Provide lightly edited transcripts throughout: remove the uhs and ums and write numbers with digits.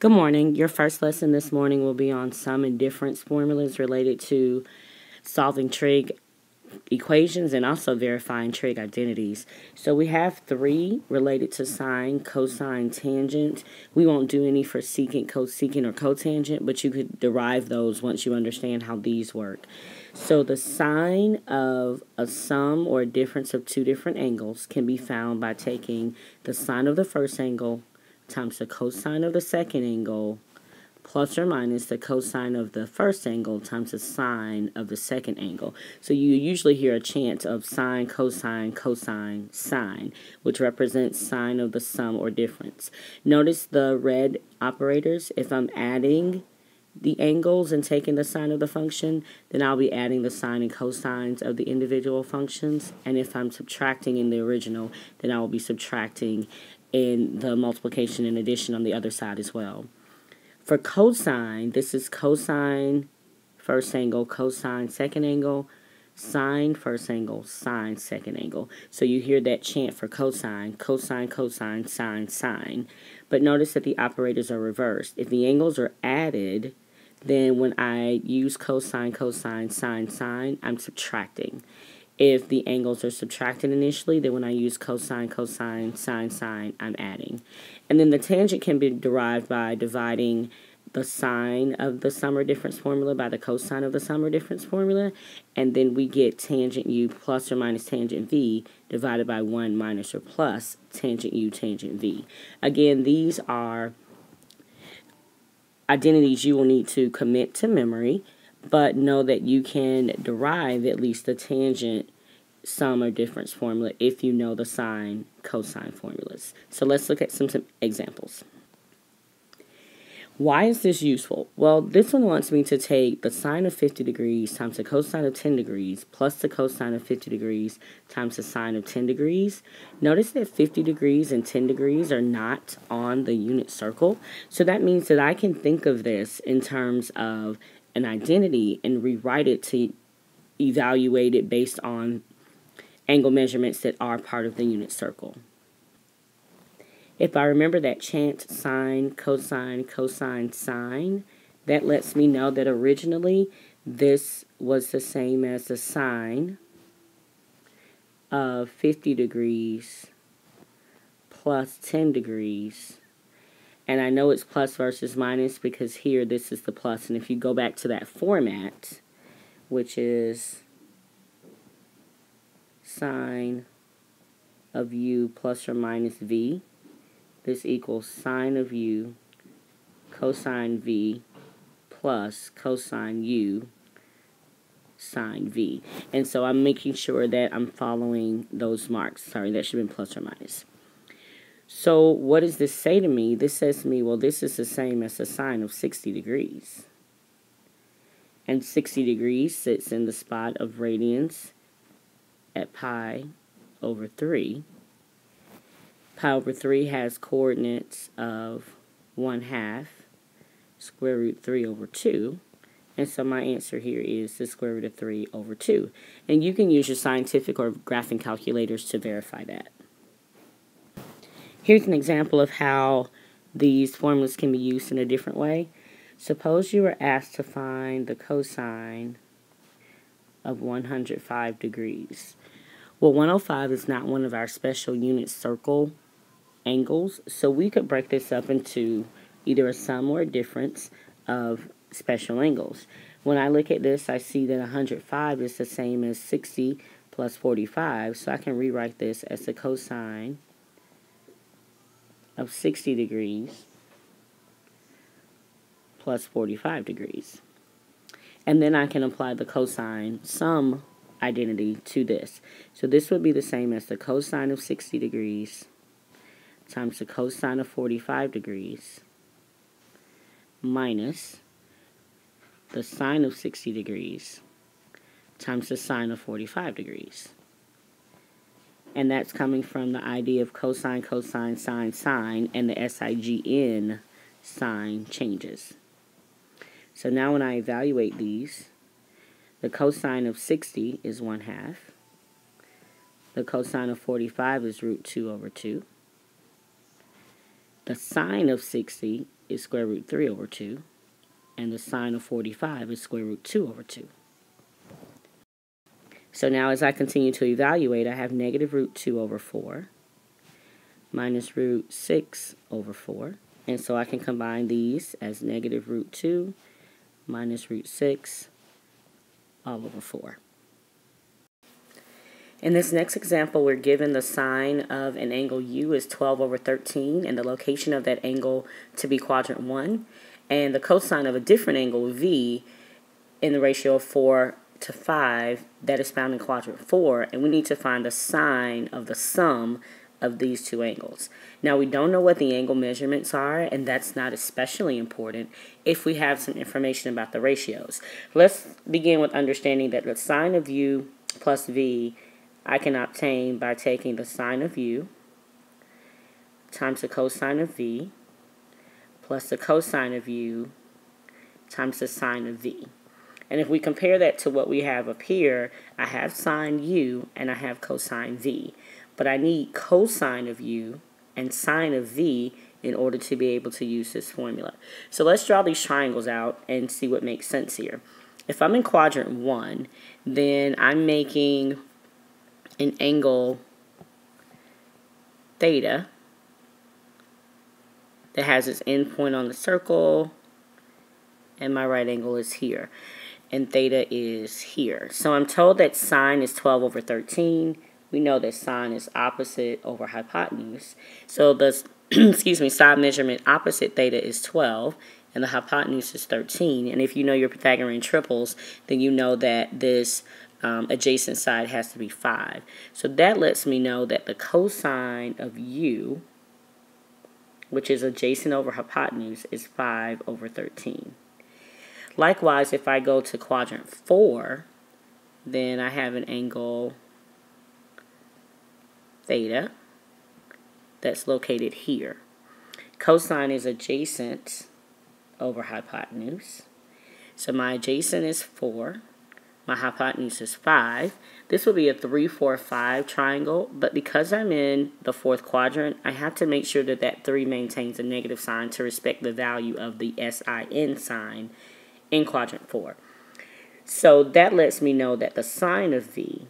Good morning. Your first lesson this morning will be on sum and difference formulas related to solving trig equations and also verifying trig identities. So we have 3 related to sine, cosine, tangent. We won't do any for secant, cosecant, or cotangent, but you could derive those once you understand how these work. So the sine of a sum or a difference of 2 different angles can be found by taking the sine of the first angle times the cosine of the second angle plus or minus the cosine of the first angle times the sine of the second angle. So you usually hear a chant of sine, cosine, cosine, sine, which represents sine of the sum or difference. Notice the red operators. If I'm adding the angles and taking the sine of the function, then I'll be adding the sine and cosines of the individual functions. And if I'm subtracting in the original, then I will be subtracting in the multiplication and addition on the other side as well. For cosine, this is cosine first angle, cosine second angle, sine first angle, sine second angle. So you hear that chant for cosine, cosine, cosine, sine, sine. But notice that the operators are reversed. If the angles are added, then when I use cosine, cosine, sine, sine, I'm subtracting. If the angles are subtracted initially, then when I use cosine, cosine, sine, sine, I'm adding. And then the tangent can be derived by dividing the sine of the sum or difference formula by the cosine of the sum or difference formula, and then we get tangent u plus or minus tangent v divided by 1 minus or plus tangent u tangent v. Again, these are identities you will need to commit to memory, but know that you can derive at least the tangent sum or difference formula if you know the sine, cosine formulas. So let's look at some examples. Why is this useful? Well, this one wants me to take the sine of 50 degrees times the cosine of 10 degrees plus the cosine of 50 degrees times the sine of 10 degrees. Notice that 50 degrees and 10 degrees are not on the unit circle. So that means that I can think of this in terms of an identity and rewrite it to evaluate it based on angle measurements that are part of the unit circle. If I remember that chant sine, cosine, cosine, sine, that lets me know that originally this was the same as the sine of 50 degrees plus 10 degrees. And I know it's plus versus minus because here this is the plus. And if you go back to that format, which is sine of u plus or minus v, this equals sine of u cosine v plus cosine u sine v. And so I'm making sure that I'm following those marks. Sorry, that should have been plus or minus. So what does this say to me? This says to me, well, this is the same as the sine of 60 degrees. And 60 degrees sits in the spot of radians at pi over 3. Pi over 3 has coordinates of 1/2 square root 3 over 2. And so my answer here is the square root of 3 over 2. And you can use your scientific or graphing calculators to verify that. Here's an example of how these formulas can be used in a different way. Suppose you were asked to find the cosine of 105 degrees. Well, 105 is not one of our special unit circle angles, so we could break this up into either a sum or a difference of special angles. When I look at this, I see that 105 is the same as 60 plus 45, so I can rewrite this as the cosine of 60 degrees plus 45 degrees. And then I can apply the cosine sum identity to this. So this would be the same as the cosine of 60 degrees times the cosine of 45 degrees minus the sine of 60 degrees times the sine of 45 degrees. And that's coming from the idea of cosine, cosine, sine, sine, and the SIGN sign changes. So now when I evaluate these, the cosine of 60 is 1/2. The cosine of 45 is root 2 over 2. the sine of 60 is square root 3 over 2, and the sine of 45 is square root 2 over 2. So now as I continue to evaluate, I have negative root 2 over 4 minus root 6 over 4. And so I can combine these as negative root 2 minus root 6 all over 4. In this next example, we're given the sine of an angle U is 12 over 13 and the location of that angle to be quadrant 1, and the cosine of a different angle V in the ratio of 4 to 5 that is found in quadrant 4, and we need to find the sine of the sum of these two angles. Now we don't know what the angle measurements are, and that's not especially important if we have some information about the ratios. Let's begin with understanding that the sine of U plus V I can obtain by taking the sine of U times the cosine of V plus the cosine of U times the sine of V. And if we compare that to what we have up here, I have sine U and I have cosine V. But I need cosine of U and sine of V in order to be able to use this formula. So let's draw these triangles out and see what makes sense here. If I'm in quadrant 1, then I'm making an angle theta that has its endpoint on the circle, and my right angle is here, and theta is here. So I'm told that sine is 12 over 13. We know that sine is opposite over hypotenuse. So the side measurement opposite theta is 12, and the hypotenuse is 13. And if you know your Pythagorean triples, then you know that this adjacent side has to be 5. So that lets me know that the cosine of U, which is adjacent over hypotenuse, is 5 over 13. Likewise, if I go to quadrant 4, then I have an angle theta that's located here. Cosine is adjacent over hypotenuse. So my adjacent is 4. My hypotenuse is 5. This will be a 3, 4, 5 triangle, but because I'm in the 4th quadrant, I have to make sure that that 3 maintains a negative sign to respect the value of the Sine sign in quadrant 4. So that lets me know that the sine of V,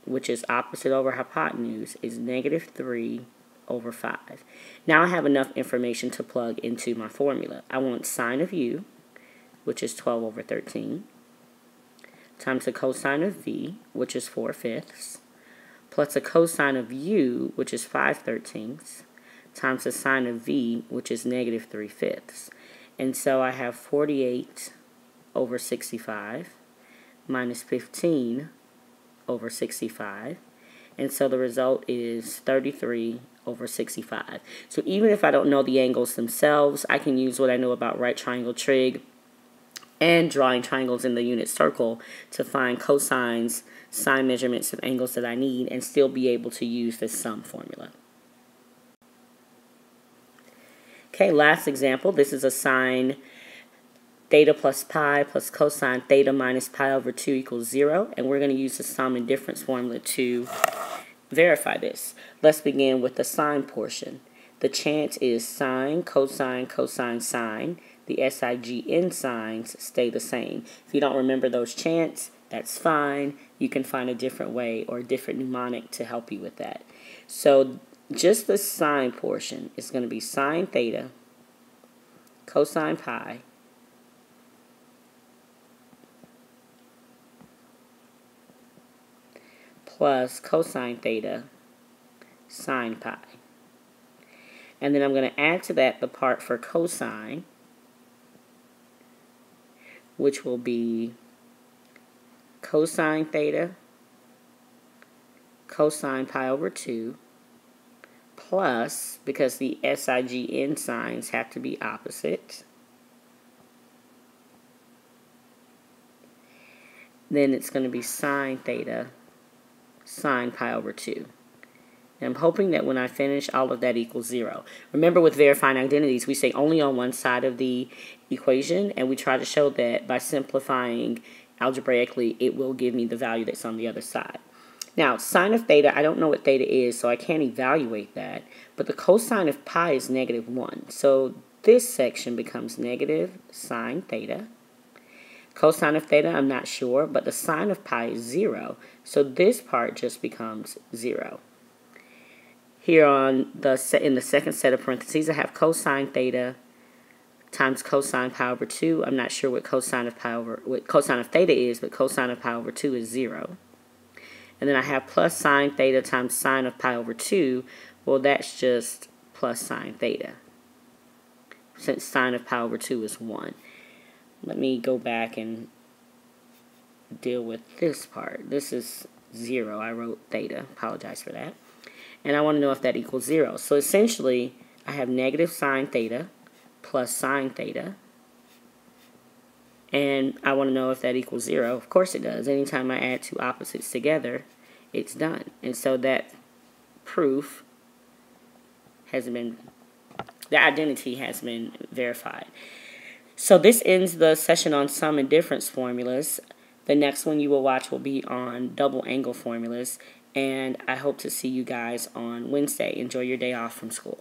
which is opposite over hypotenuse, is negative 3 over 5. Now I have enough information to plug into my formula. I want sine of U, which is 12 over 13, times the cosine of V, which is 4/5, plus the cosine of U, which is 5/13, times the sine of V, which is negative 3/5. And so I have 48 over 65 minus 15 over 65. And so the result is 33 over 65. So even if I don't know the angles themselves, I can use what I know about right triangle trig and drawing triangles in the unit circle to find cosines, sine measurements of angles that I need, and still be able to use this sum formula. Okay, last example. This is a sine theta plus pi plus cosine theta minus pi over 2 equals 0, and we're going to use the sum and difference formula to verify this. Let's begin with the sine portion. The chant is sine, cosine, cosine, sine. The SIGN signs stay the same. If you don't remember those chants, that's fine. You can find a different way or a different mnemonic to help you with that. So just the sine portion is going to be sine theta, cosine pi, plus cosine theta, sine pi. And then I'm going to add to that the part for cosine, which will be cosine theta, cosine pi over 2, plus, because the SIGN signs have to be opposite, then it's going to be sine theta, sine pi over 2. And I'm hoping that when I finish, all of that equals 0. Remember, with verifying identities, we say only on one side of the equation, and we try to show that by simplifying algebraically, it will give me the value that's on the other side. Now, sine of theta, I don't know what theta is, so I can't evaluate that. But the cosine of pi is -1. So this section becomes negative sine theta. Cosine of theta, I'm not sure, but the sine of pi is 0. So this part just becomes 0. Here in the second set of parentheses, I have cosine theta times cosine pi over 2. I'm not sure what cosine of theta is, but cosine of pi over 2 is 0. And then I have plus sine theta times sine of pi over 2. Well, that's just plus sine theta, since sine of pi over 2 is 1. Let me go back and deal with this part. This is 0. I wrote theta. Apologize for that. And I want to know if that equals 0. So essentially, I have negative sine theta plus sine theta. And I want to know if that equals 0. Of course it does. Anytime I add two opposites together, it's done. And so that proof has been, the identity has been verified. So this ends the session on sum and difference formulas. The next one you will watch will be on double angle formulas. And I hope to see you guys on Wednesday. Enjoy your day off from school.